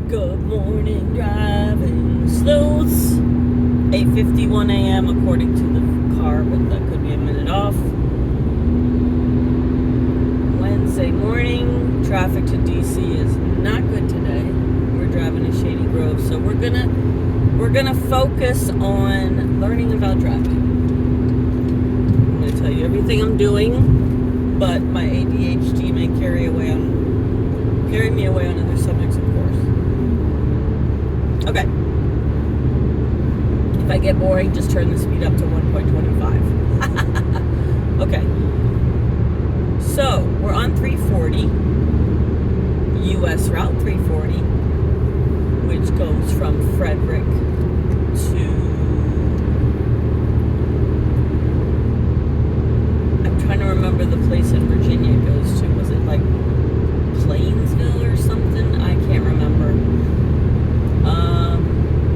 Good morning, driving sleuths. 8:51 a.m. according to the car, but that could be a minute off. Wednesday morning, traffic to DC is not good today. We're driving to Shady Grove, so we're gonna focus on learning about driving. I'm gonna tell you everything I'm doing, but my ADHD may carry me away on other subjects, of course. Okay. If I get boring, just turn the speed up to 1.25. Okay. So, we're on 340, US Route 340, which goes from Frederick to... I'm trying to remember the place in Virginia it goes to. Was it like Plainsville or something? I can't remember.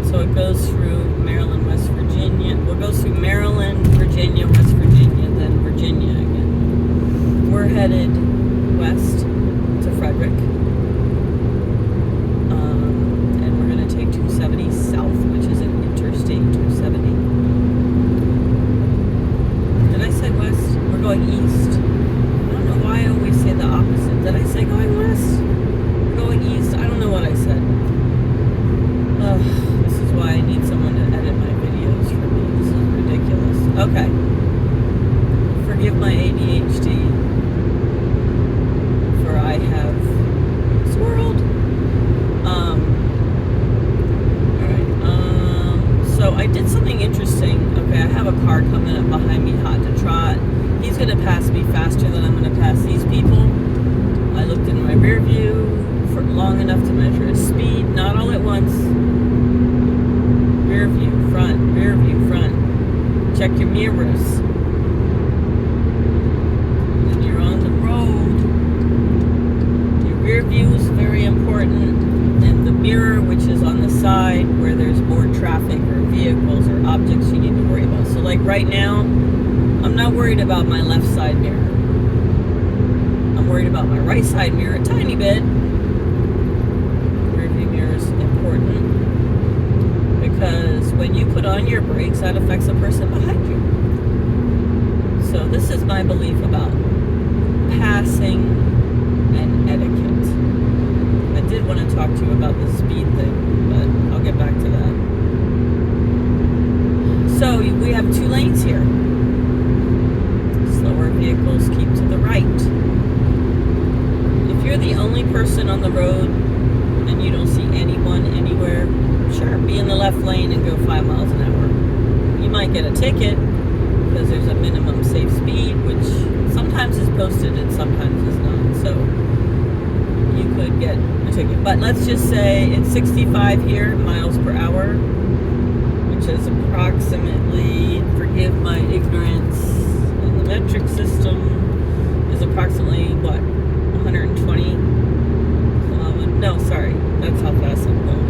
So it goes through Maryland, West Virginia. Well, it goes through Maryland, Virginia, West Virginia, then Virginia again. We're headed west to Frederick. And we're going to take 270 south, which is an Interstate 270. Did I say west? We're going east. I don't know why I always say the opposite. Did I say going west? We're going east? I don't know what I said. This is why I need someone to edit my videos for me. This is ridiculous. Okay. Forgive my ADHD, for I have swirled. Alright. So I did something interesting. Okay, I have a car coming up behind me, hot to trot. He's going to pass me faster than I'm going to pass these people. I looked in my rear view for long enough to measure his speed, not all at once. Rear view, front. Check your mirrors. When you're on the road, your rear view is very important, and the mirror, which is on the side where there's more traffic or vehicles or objects you need to worry about. So like right now, I'm not worried about my left side mirror. I'm worried about my right side mirror a tiny bit. Rear view mirror is important, because when you put on your brakes, that affects the person behind you. So this is my belief about passing and etiquette. I did want to talk to you about the speed thing, but I'll get back to that. So we have two lanes here. Slower vehicles keep to the right. If you're the only person on the road and you don't see anyone anywhere, sure, be in the left lane and go 5 miles an hour. You might get a ticket because there's a minimum safe speed, which sometimes is posted and sometimes is not. So you could get a ticket. But let's just say it's 65 here miles per hour, which is approximately, forgive my ignorance in the metric system, is approximately what, 120? No, sorry, that's how fast I'm going.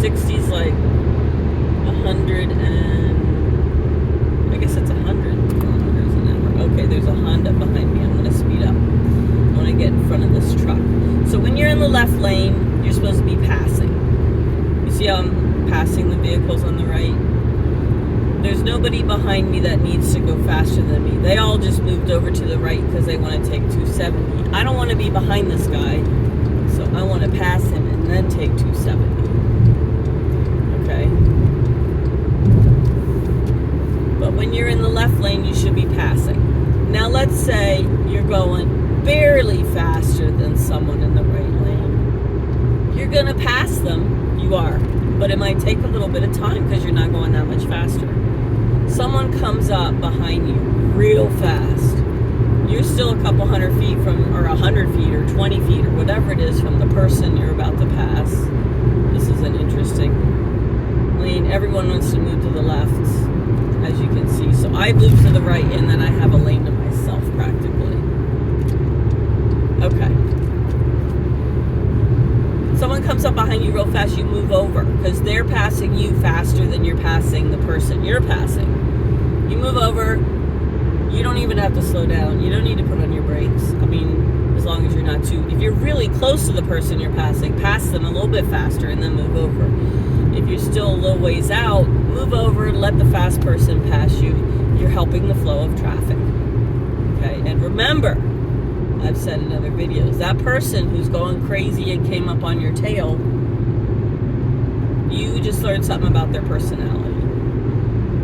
60's like 100 and I guess it's 100 kilometers an hour. Okay, there's a Honda behind me. I'm going to speed up. I want to get in front of this truck. So when you're in the left lane, you're supposed to be passing. You see how I'm passing the vehicles on the right? There's nobody behind me that needs to go faster than me. They all just moved over to the right because they want to take 270. I don't want to be behind this guy, so I want to pass him and then take 270. Okay. But when you're in the left lane, you should be passing. Now let's say you're going barely faster than someone in the right lane. You're going to pass them. You are. But it might take a little bit of time because you're not going that much faster. Someone comes up behind you real fast. You're still a couple hundred feet from, or 100 feet or 20 feet or whatever it is from the person you're about to pass. This is an interesting lane. Everyone wants to move to the left, as you can see. So I move to the right, and then I have a lane to myself practically. Okay. Someone comes up behind you real fast, you move over because they're passing you faster than you're passing the person you're passing. You move over. You don't even have to slow down. You don't need to put on your brakes. I mean, as long as you're not too, if you're really close to the person you're passing, pass them a little bit faster and then move over. If you're still a little ways out, move over, let the fast person pass you. You're helping the flow of traffic. Okay, and remember, I've said in other videos, that person who's going crazy and came up on your tail, you just learned something about their personality.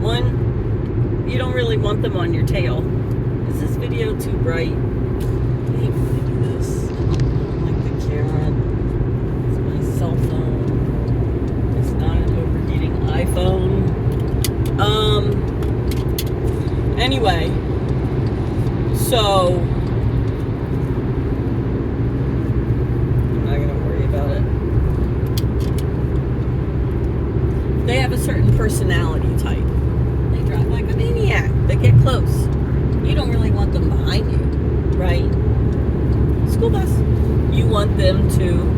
One, you don't really want them on your tail. Is this video too bright? I hate when I do this. I don't like the camera. It's my cell phone. It's not an overheating iPhone. Anyway, so I'm not gonna worry about it. They have a certain personality type. They drive like a maniac. They get close. You don't really want them behind you, right? School bus. You want them to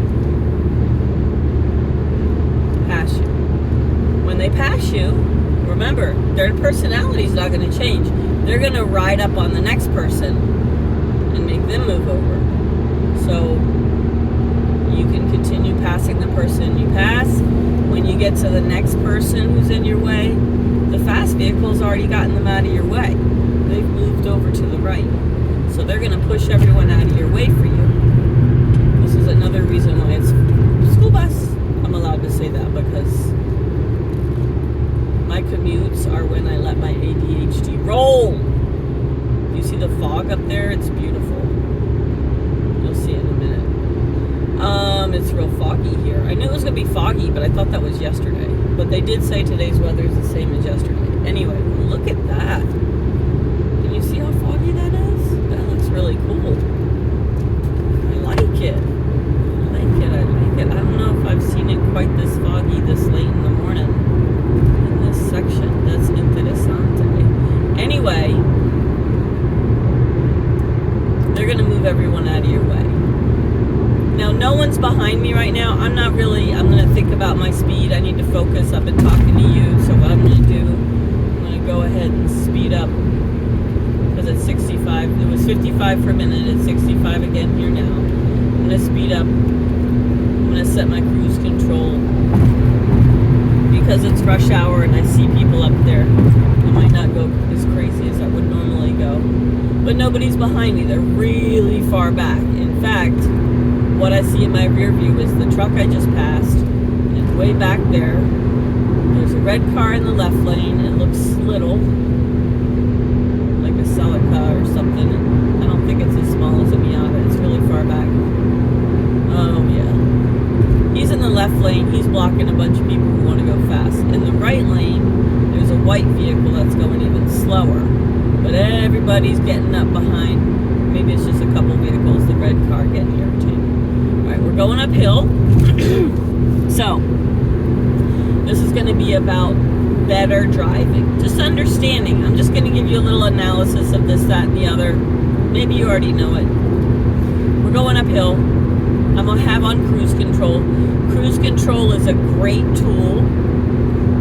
pass you. When they pass you, remember, their personality is not going to change. They're going to ride up on the next person and make them move over. So you can continue passing the person you pass. When you get to the next person who's in your way, the fast vehicle's already gotten them out of your way. They've moved over to the right. So they're going to push everyone out of your way for you. This is another reason why it's school bus. I'm allowed to say that because my commutes are when I let my ADHD roll. You see the fog up there? It's beautiful. You'll see it in a minute. It's real foggy here. I knew it was going to be foggy, but I thought that was yesterday. But they did say today's weather is the same as yesterday. Anyway, look at that. Can you see how foggy that is? That looks really cool. I like it. I like it. I don't know if I've seen it quite this foggy this late in the morning in this section. That's interessante. Anyway, they're going to move everyone out of your way. Now, no one's behind me right now. I'm going to think about my speed. I need to focus. I've been talking to you, so what I'm going to do, I'm going to go ahead and speed up because it's 65. It was 55 for a minute. It's 65 again here now. I'm going to speed up. I'm going to set my cruise control because it's rush hour and I see people up there. I might not go as crazy as I would normally go. But nobody's behind me. They're really far back. In fact, what I see in my rear view is the truck I just passed, and way back there's a red car in the left lane. It looks little, like a Celica or something. I don't think it's as small as a Miata. It's really far back. Oh yeah. He's in the left lane. He's blocking a bunch of people who want to go fast. In the right lane, there's a white vehicle that's going even slower. But everybody's getting up behind. Maybe it's just a couple vehicles. The red car getting irritated. We're going uphill. So, this is going to be about better driving. Just understanding. I'm just going to give you a little analysis of this, that, and the other. Maybe you already know it. We're going uphill. I'm going to have on cruise control. Cruise control is a great tool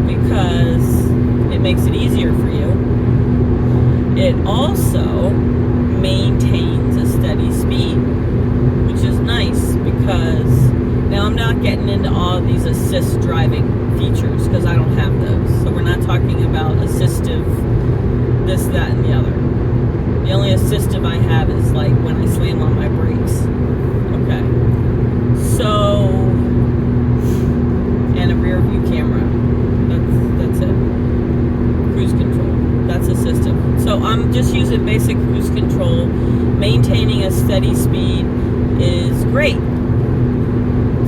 because it makes it easier for you. It also maintains a steady speed, which is nice because now I'm not getting into all of these assist driving features because I don't have those. So we're not talking about assistive this, that, and the other. The only assistive I have is like when I slam on my brakes. Okay. So, and a rear view camera. That's it. Cruise control. That's assistive. So I'm just using basic cruise control. Maintaining a steady speed is great.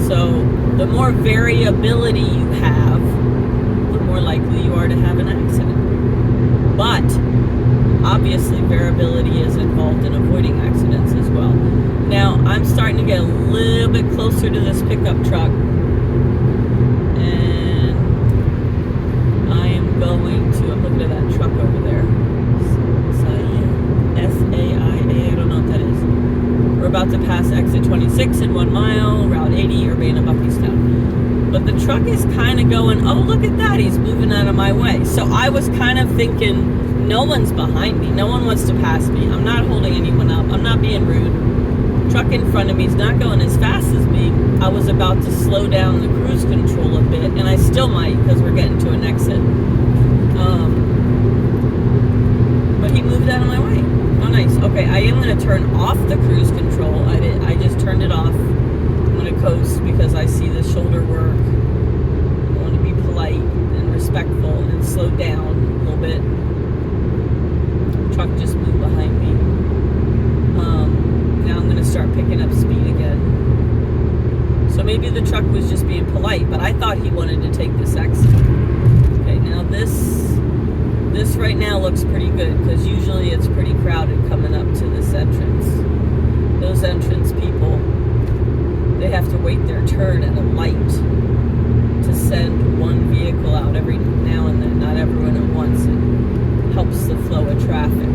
So the more variability you have, the more likely you are to have an accident. But obviously variability is involved in avoiding accidents as well. Now I'm starting to get a little bit closer to this pickup truck, and I am going to, I'm looking at that truck over there. S-A-I-A, I don't know what that is. We're about to pass exit 26 in 1 mile, Route 80, Urbana-Buckystown. But the truck is kind of going, oh, look at that, he's moving out of my way. So I was kind of thinking, no one's behind me. No one wants to pass me. I'm not holding anyone up. I'm not being rude. Truck in front of me is not going as fast as me. I was about to slow down the cruise control a bit, and I still might because we're getting to an exit. But he moved out of my way. Oh, nice. Okay, I am going to turn off the cruise control. I just turned it off. I'm going to coast because I see the shoulder work. I want to be polite and respectful and slow down a little bit. Truck just moved behind me. Now I'm going to start picking up speed again. So maybe the truck was just being polite, but I thought he wanted to take this exit. Okay, now this right now looks pretty good because usually it's pretty crowded coming up to this entrance. Those entrance people, they have to wait their turn at a light to send one vehicle out every now and then, not everyone at once. It helps the flow of traffic.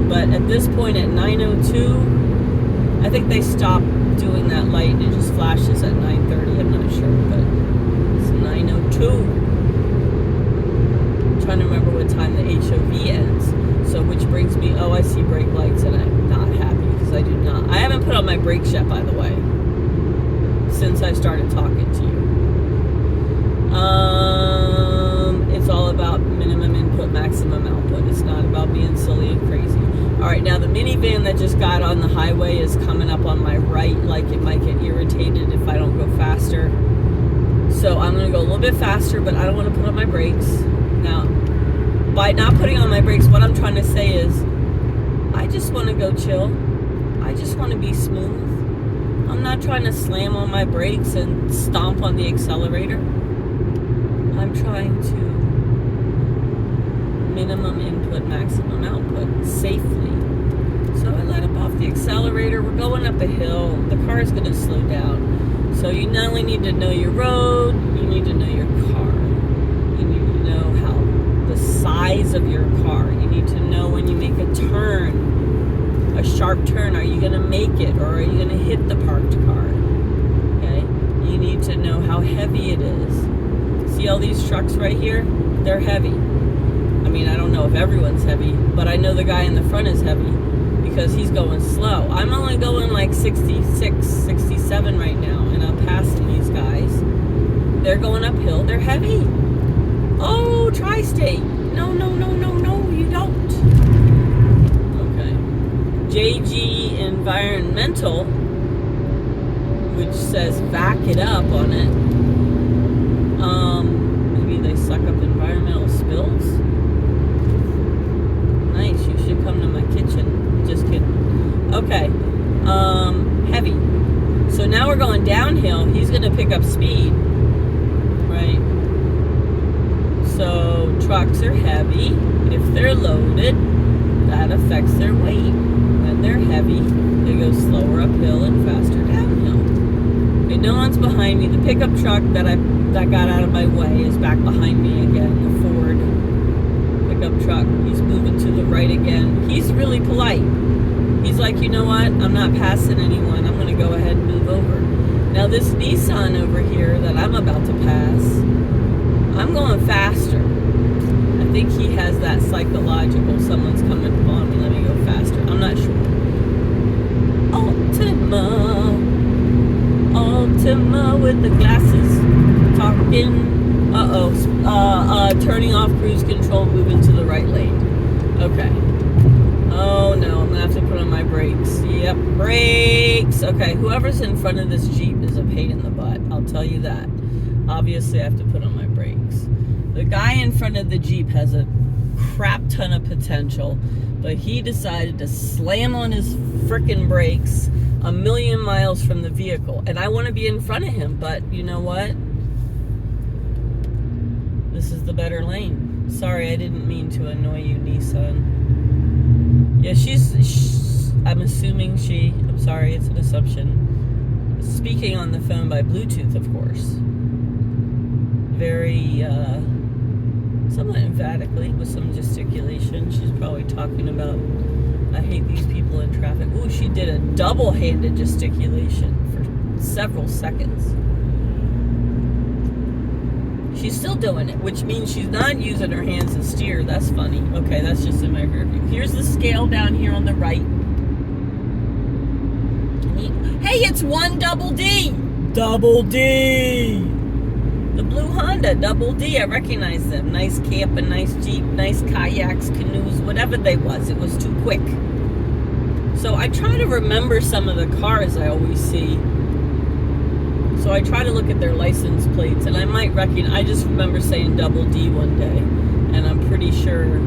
But at this point at 9:02, I think they stopped doing that light and it just flashes at 9:30. I'm not sure, but it's 9:02. I'm trying to remember what time the HOV ends. So which brings me, oh, I see brake lights and I'm not happy because I do not. I haven't put on my brakes yet, by the way, since I started talking to you. It's all about minimum input, maximum output. It's not about being silly and crazy. All right, now the minivan that just got on the highway is coming up on my right, like it might get irritated if I don't go faster. So I'm going to go a little bit faster, but I don't want to put on my brakes. Now, by not putting on my brakes, what I'm trying to say is I just want to go chill. I just want to be smooth. I'm not trying to slam on my brakes and stomp on the accelerator. I'm trying to minimum input, maximum output safely. So I let up off the accelerator. We're going up a hill. The car is going to slow down. So you not only need to know your road, you need to know your car. You need to know how the size of your car. You need to know when you make a turn, a sharp turn, are you going to make it or are you going to hit the parked car? Okay? You need to know how heavy it is. See all these trucks right here? They're heavy. I mean, I don't know if everyone's heavy, but I know the guy in the front is heavy because he's going slow. I'm only going like 66, 67 right now, and I'm passing these guys. They're going uphill. They're heavy. Oh, Tri-State. No, you don't. Okay. JG Environmental, which says back it up on it. Maybe they suck up environmental spills. Nice, you should come to my kitchen. Just kidding. Okay, heavy. So now we're going downhill. He's going to pick up speed, right? So trucks are heavy. If they're loaded, that affects their weight. When they're heavy, they go slower uphill and faster downhill. Okay, no one's behind me. The pickup truck that got out of my way is back behind me again. The Ford pickup truck. He's moving to the right again. He's really polite. He's like, you know what? I'm not passing anyone. I'm going to go ahead and move over. Now this Nissan over here that I'm about to pass, I'm going faster. I think he has that psychological, someone's coming upon me, let me go faster. I'm not sure. Ultima with the glasses, talking. Turning off cruise control, moving to the right lane. Okay. Oh no, I'm gonna have to put on my brakes. Yep, brakes. Okay, whoever's in front of this Jeep is a pain in the butt. I'll tell you that. Obviously, I have to put on my brakes. The guy in front of the Jeep has a crap ton of potential, but he decided to slam on his frickin' brakes a million miles from the vehicle. And I want to be in front of him, but you know what? This is the better lane. Sorry, I didn't mean to annoy you, Nissan. Yeah, I'm assuming I'm sorry, it's an assumption. Speaking on the phone by Bluetooth, of course. Very, somewhat emphatically, with some gesticulation. She's probably talking about, I hate these people in traffic. Ooh, she did a double-handed gesticulation for several seconds. She's still doing it, which means she's not using her hands to steer. That's funny. Okay, that's just in my rear view. Here's the scale down here on the right. Hey, it's one Double D. Double D. The blue Honda, Double D. I recognize them. Nice camp, a nice Jeep, nice kayaks, canoes, whatever they was. It was too quick. So I try to remember some of the cars I always see. So I try to look at their license plates, and I might recognize. I just remember saying Double D one day, and I'm pretty sure it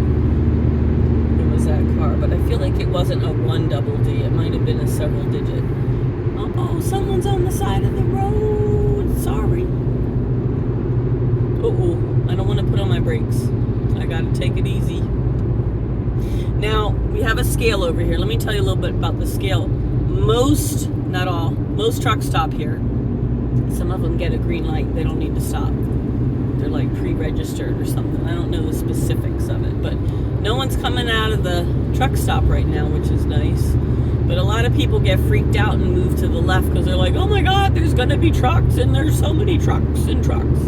was that car. But I feel like it wasn't a one Double D. It might have been a several digit. Oh, someone's on the side of the road. Sorry. I don't want to put on my brakes. I got to take it easy. Now, we have a scale over here. Let me tell you a little bit about the scale. Most, not all, most trucks stop here. Some of them get a green light. They don't need to stop. They're like pre-registered or something. I don't know the specifics of it. But no one's coming out of the truck stop right now, which is nice. But a lot of people get freaked out and move to the left because they're like, oh my God, there's going to be trucks, and there's so many trucks and trucks.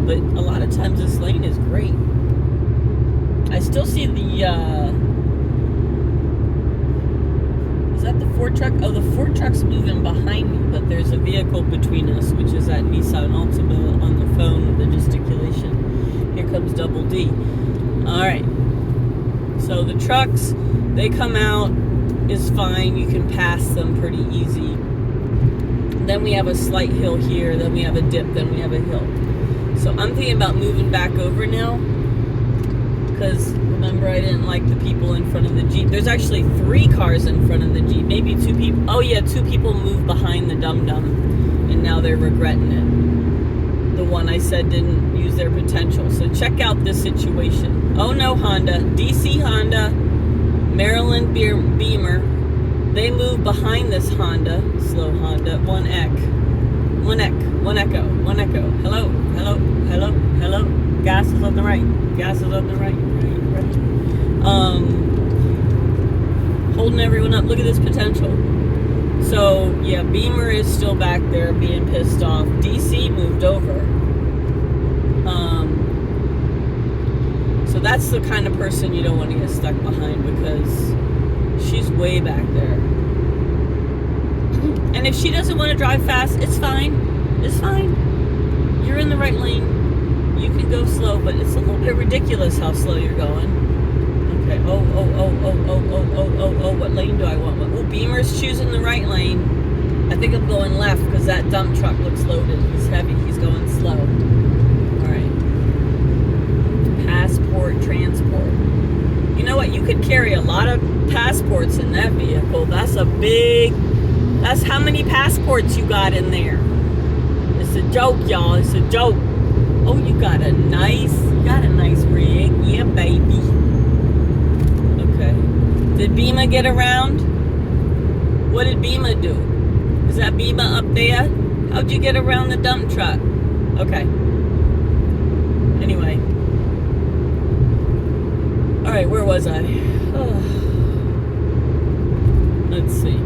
But a lot of times this lane is great. I still see the, is that the Ford truck? Oh, the Ford truck's moving behind me, but there's a vehicle between us, which is that Nissan Altima on the phone with the gesticulation. Here comes Double D. All right. So the trucks, they come out, is fine. You can pass them pretty easy. Then we have a slight hill here, then we have a dip, then we have a hill. So I'm thinking about moving back over now, because remember I didn't like the people in front of the Jeep. There's actually 3 cars in front of the Jeep, maybe 2 people. Oh yeah, 2 people moved behind the dum-dum, and now they're regretting it. The one I said didn't use their potential. So check out this situation. Oh no, Honda, DC Honda, Maryland Beamer. They moved behind this Honda, slow Honda, one echo. Hello. Gas is on the right. Right. Holding everyone up. Look at this potential. So, yeah, Beamer is still back there being pissed off. DC moved over. So that's the kind of person you don't want to get stuck behind, because she's way back there. And if she doesn't want to drive fast, it's fine. You're in the right lane. You can go slow, but it's a little bit ridiculous how slow you're going. Okay. Oh, what lane do I want? Oh, Beamer's choosing the right lane. I think I'm going left because that dump truck looks loaded. He's heavy. He's going slow. All right. Passport, transport. You know what? You could carry a lot of passports in that vehicle. That's how many passports you got in there. It's a joke, y'all. It's a joke. Oh, you got a nice rig. Yeah, baby. Okay. Did Bima get around? What did Bima do? Is that Bima up there? How'd you get around the dump truck? Okay. Anyway. All right, where was I? Oh. Let's see.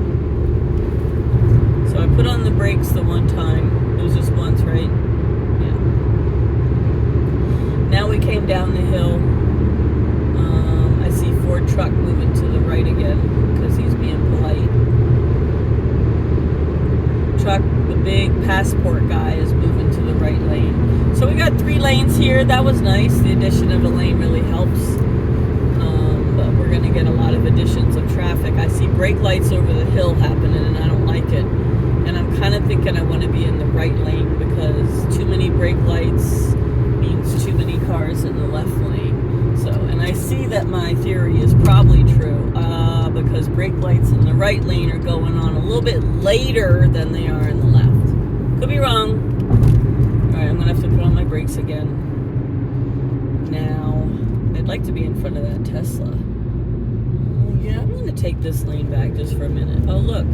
So I put on the brakes the one time. It was just once, right? Yeah. Now we came down the hill. I see Ford truck moving to the right again because he's being polite. Truck, the big passport guy, is moving to the right lane. So we got 3 lanes here. That was nice. The addition of a lane really helps. But we're going to get a lot of additions of traffic. I see brake lights over the hill happening, and I don't like it. And I'm kind of thinking I want to be in the right lane because too many brake lights means too many cars in the left lane. So, and I see that my theory is probably true because brake lights in the right lane are going on a little bit later than they are in the left. Could be wrong. All right, I'm going to have to put on my brakes again. Now, I'd like to be in front of that Tesla. Yeah, I'm going to take this lane back just for a minute. Oh, look.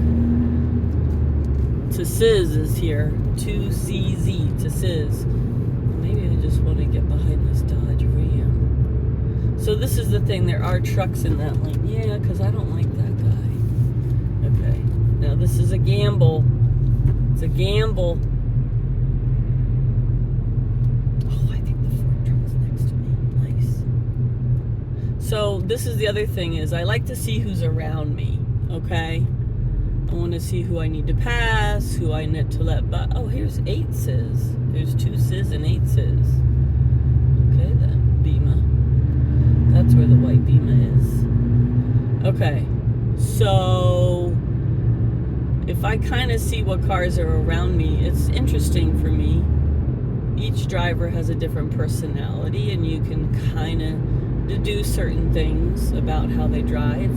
Tsiz is here. 2CZ, Tsiz. Maybe I just want to get behind this Dodge Ram. So this is the thing. There are trucks in that lane. Yeah, because I don't like that guy. Okay. Now this is a gamble. It's a gamble. Oh, I think the Ford truck is next to me. Nice. So this is the other thing is I like to see who's around me. Okay. I want to see who I need to pass, who I need to let by. Oh, here's 8 sis. There's 2 sis and 8 sis. Okay then, Beamer. That's where the white Beamer is. Okay, so if I kind of see what cars are around me, it's interesting for me. Each driver has a different personality, and you can kind of deduce certain things about how they drive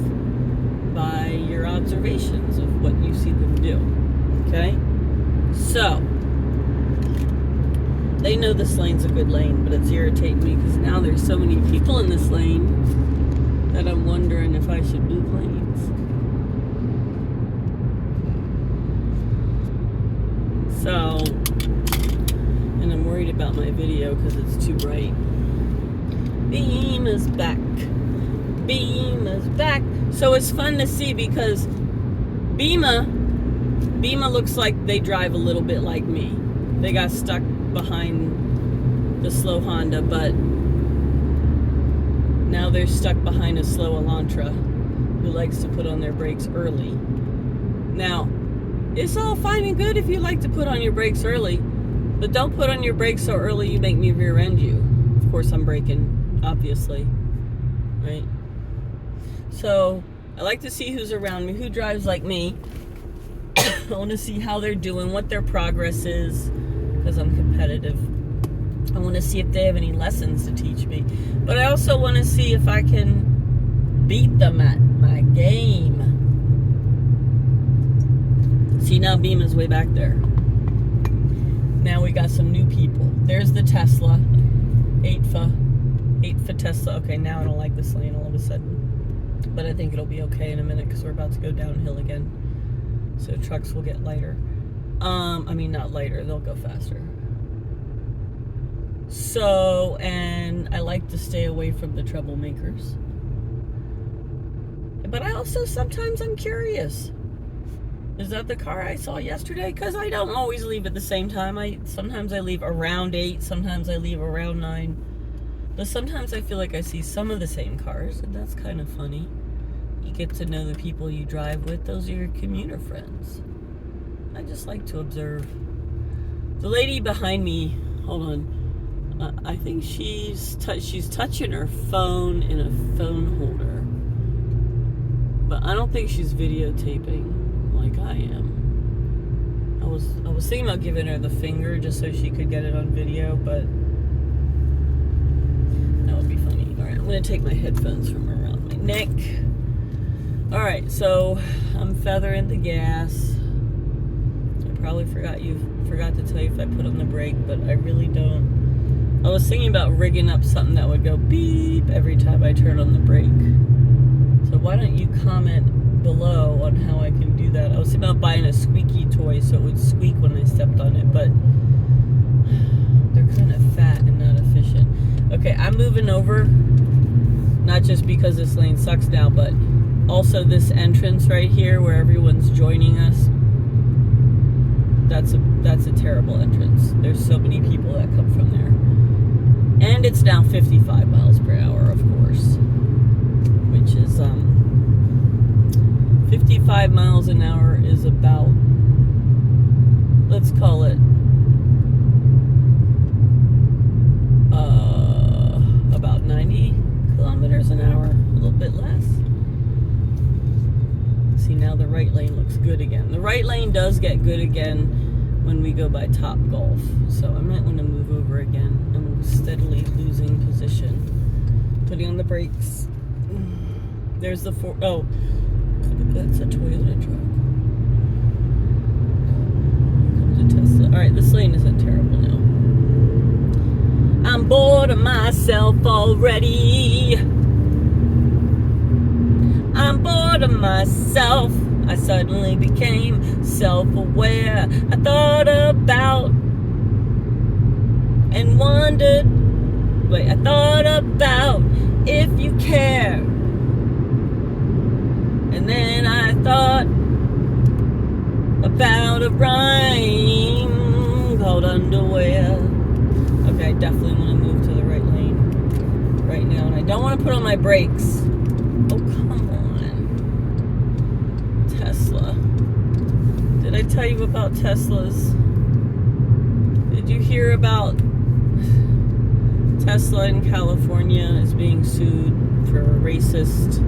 by your observations of what you see them do. Okay? So, they know this lane's a good lane, but it's irritating me because now there's so many people in this lane that I'm wondering if I should move lanes. So, and I'm worried about my video because it's too bright. Beam is back. Beam is back. So it's fun to see because Beamer looks like they drive a little bit like me. They got stuck behind the slow Honda, but now they're stuck behind a slow Elantra who likes to put on their brakes early. Now, it's all fine and good if you like to put on your brakes early, but don't put on your brakes so early you make me rear end you. Of course I'm braking, obviously, right? So I like to see who's around me, who drives like me. I want to see how they're doing, what their progress is, because I'm competitive. I want to see if they have any lessons to teach me. But I also want to see if I can beat them at my game. See, now Beam is way back there. Now we got some new people. There's the Tesla. 8 for Tesla. Okay, now I don't like this lane all of a sudden. But I think it'll be okay in a minute because we're about to go downhill again. So trucks will get lighter. I mean, not lighter. They'll go faster. So, and I like to stay away from the troublemakers. But I also, sometimes I'm curious. Is that the car I saw yesterday? Because I don't always leave at the same time. Sometimes I leave around 8, sometimes I leave around 9. But sometimes I feel like I see some of the same cars, and that's kind of funny. You get to know the people you drive with. Those are your commuter friends. I just like to observe. The lady behind me, hold on. I think she's touching her phone in a phone holder. But I don't think she's videotaping like I am. I was thinking about giving her the finger just so she could get it on video, but that would be funny. Alright, I'm gonna take my headphones from around my neck. Alright, so I'm feathering the gas. I probably forgot to tell you if I put on the brake, but I really don't. I was thinking about rigging up something that would go beep every time I turn on the brake. So why don't you comment below on how I can do that. I was thinking about buying a squeaky toy so it would squeak when I stepped on it, but they're kind of fat and not efficient. Okay, I'm moving over, not just because this lane sucks now, but also this entrance right here where everyone's joining us. That's a terrible entrance. There's so many people that come from there. And it's now 55 miles per hour, of course, which is 55 miles an hour is about, let's call it about 90 kilometers an hour, a little bit less. See, now the right lane looks good again. The right lane does get good again when we go by Top Golf, so I might want to move over again. I'm steadily losing position. Putting on the brakes. There's the oh, that's a Toyota truck. Here comes a Tesla. Alright, this lane isn't terrible now. I'm bored of myself already. I'm bored of myself. I suddenly became self-aware. I thought about and wondered. Wait, I thought about if you care. And then I thought about a rhyme called underwear. Okay, I definitely want to move to the right lane right now. And I don't want to put on my brakes. Oh, come on. Tesla. Did I tell you about Teslas? Did you hear about Tesla in California is being sued for racist,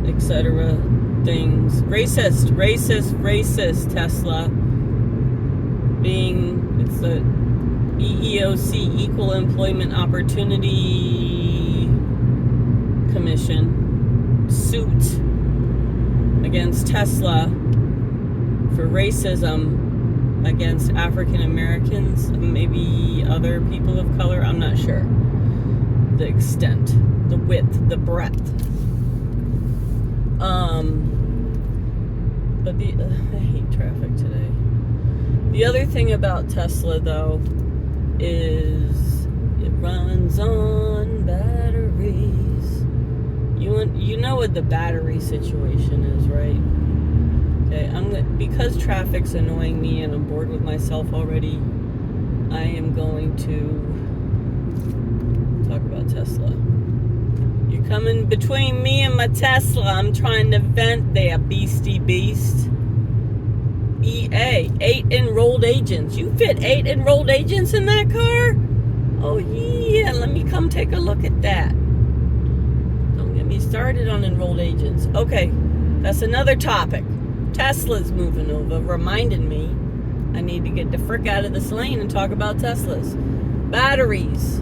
etc. things? Racist Tesla being, it's the EEOC, Equal Employment Opportunity Commission, suit against Tesla for racism against African Americans, maybe other people of color. I'm not sure the extent, the width, the breadth. But I hate traffic today. The other thing about Tesla, though, is it runs on batteries. You know what the battery situation is, right? Okay, because traffic's annoying me and I'm bored with myself already, I am going to talk about Tesla. You're coming between me and my Tesla. I'm trying to vent there, beastie beast. EA, 8 enrolled agents. You fit 8 enrolled agents in that car? Oh yeah, let me come take a look at that. Don't get me started on enrolled agents. Okay, that's another topic. Tesla's moving over, reminding me I need to get the frick out of this lane and talk about Teslas. Batteries.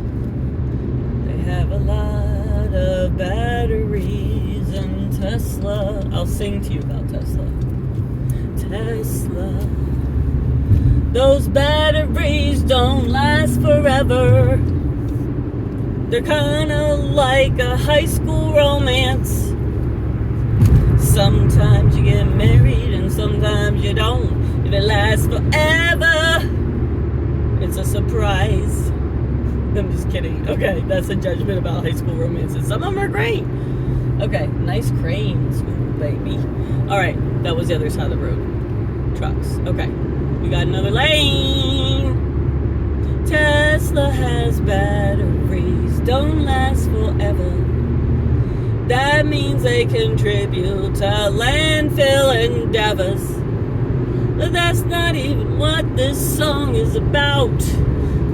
They have a lot of batteries in Tesla. I'll sing to you about Tesla. Tesla. Those batteries don't last forever. They're kind of like a high school romance. Sometimes you get married and sometimes you don't. If it lasts forever, it's a surprise. I'm just kidding. Okay, that's a judgment about high school romances. Some of them are great. Okay, nice cranes. Ooh, baby. Alright, that was the other side of the road. Trucks. Okay, we got another lane. Tesla has batteries, don't last forever. That means they contribute to landfill endeavors. But that's not even what this song is about.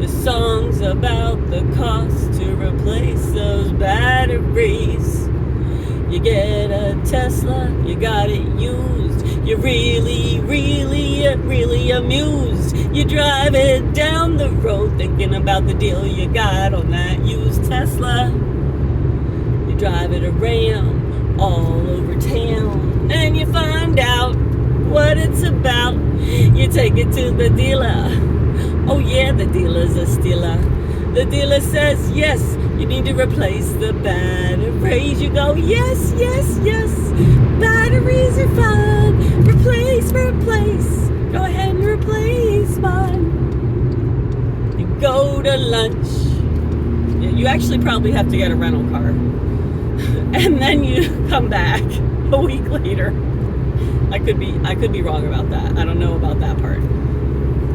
This song's about the cost to replace those batteries. You get a Tesla, you got it used. You're really amused. You drive it down the road thinking about the deal you got on that used Tesla. You drive it around all over town and you find out what it's about. You take it to the dealer. Oh yeah, the dealer's a stealer. The dealer says, yes, you need to replace the batteries. You go, yes, batteries are fine. Replace. Go ahead and replace mine. You go to lunch. You actually probably have to get a rental car. And then you come back a week later. I could be wrong about that. I don't know about that part.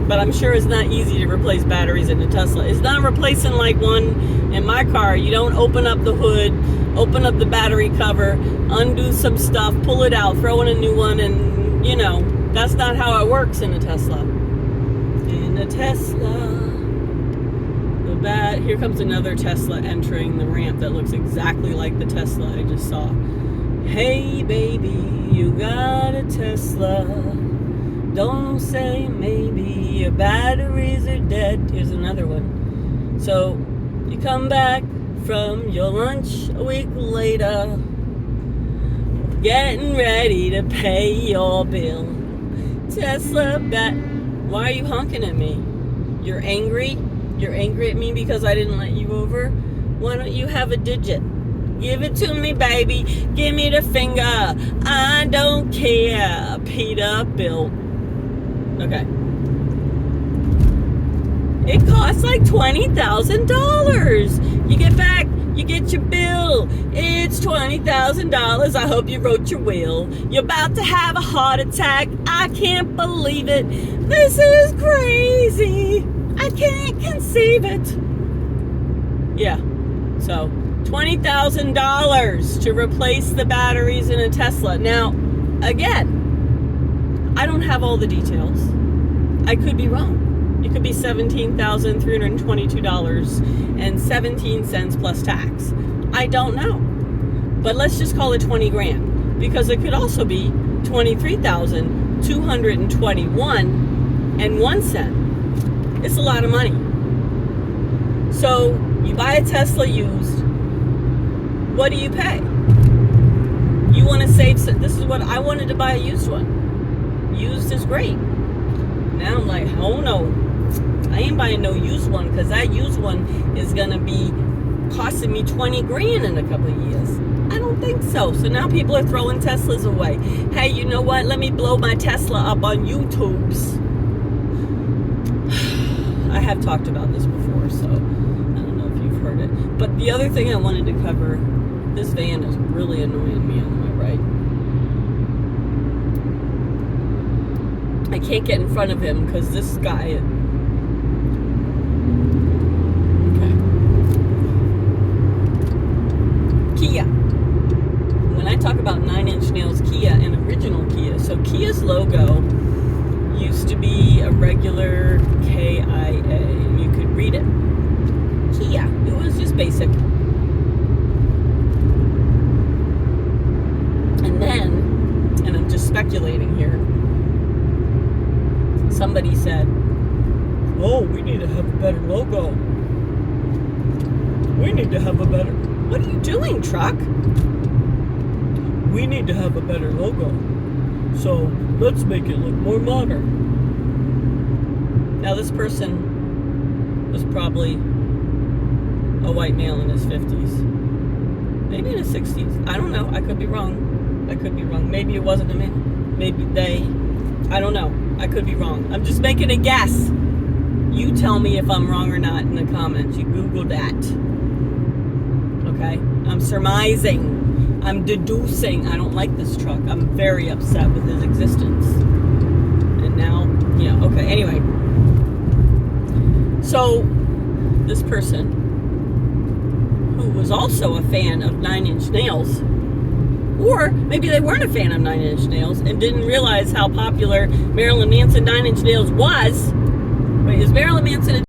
But I'm sure it's not easy to replace batteries in a Tesla. It's not replacing like one in my car. You don't open up the hood, open up the battery cover, undo some stuff, pull it out, throw in a new one, and that's not how it works in a Tesla. In a Tesla, here comes another Tesla entering the ramp that looks exactly like the Tesla I just saw. Hey baby, you got a Tesla. Don't say maybe, your batteries are dead. Here's another one. So, you come back from your lunch a week later, getting ready to pay your bill. Tesla why are you honking at me? You're angry? You're angry at me because I didn't let you over? Why don't you have a digit? Give it to me, baby. Give me the finger. I don't care. Peterbilt. Okay. It costs like $20,000. You get back, you get your bill. It's $20,000. I hope you wrote your will. You're about to have a heart attack. I can't believe it. This is crazy. I can't conceive it. Yeah. So, $20,000 to replace the batteries in a Tesla. Now, again, I don't have all the details. I could be wrong. It could be $17,322.17 plus tax. I don't know. But let's just call it 20 grand, because it could also be $23,221.01. It's a lot of money. So you buy a Tesla used. What do you pay? You want to save. This is what I wanted to buy, a used one. Used is great. Now I'm like, oh no, I ain't buying no used one, because that used one is gonna be costing me 20 grand in a couple of years. I don't think so. So now people are throwing Teslas away. Hey, you know what? Let me blow my Tesla up on YouTube's. I have talked about this before, so I don't know if you've heard it. But the other thing I wanted to cover, this van is really annoying me on my right. I can't get in front of him because this guy... Kia. When I talk about 9 Inch Nails Kia and original Kia, so Kia's logo used to be a regular KIA, and you could read it. Kia. It was just basic. And then, and I'm just speculating here, somebody said, oh, we need to have a better logo. We need to have a better... What are you doing, truck? We need to have a better logo. So let's make it look more modern. Now this person was probably a white male in his 50s. Maybe in his 60s. I don't know. I could be wrong. Maybe it wasn't a man. Maybe they... I don't know. I could be wrong. I'm just making a guess. You tell me if I'm wrong or not in the comments. You Google that. Okay? I'm surmising. I'm deducing. I don't like this truck. I'm very upset with his existence. And now, yeah, okay. Anyway. So, this person, who was also a fan of 9 Inch Nails, or maybe they weren't a fan of 9 Inch Nails and didn't realize how popular Marilyn Manson 9 Inch Nails was. Wait, is Marilyn Manson a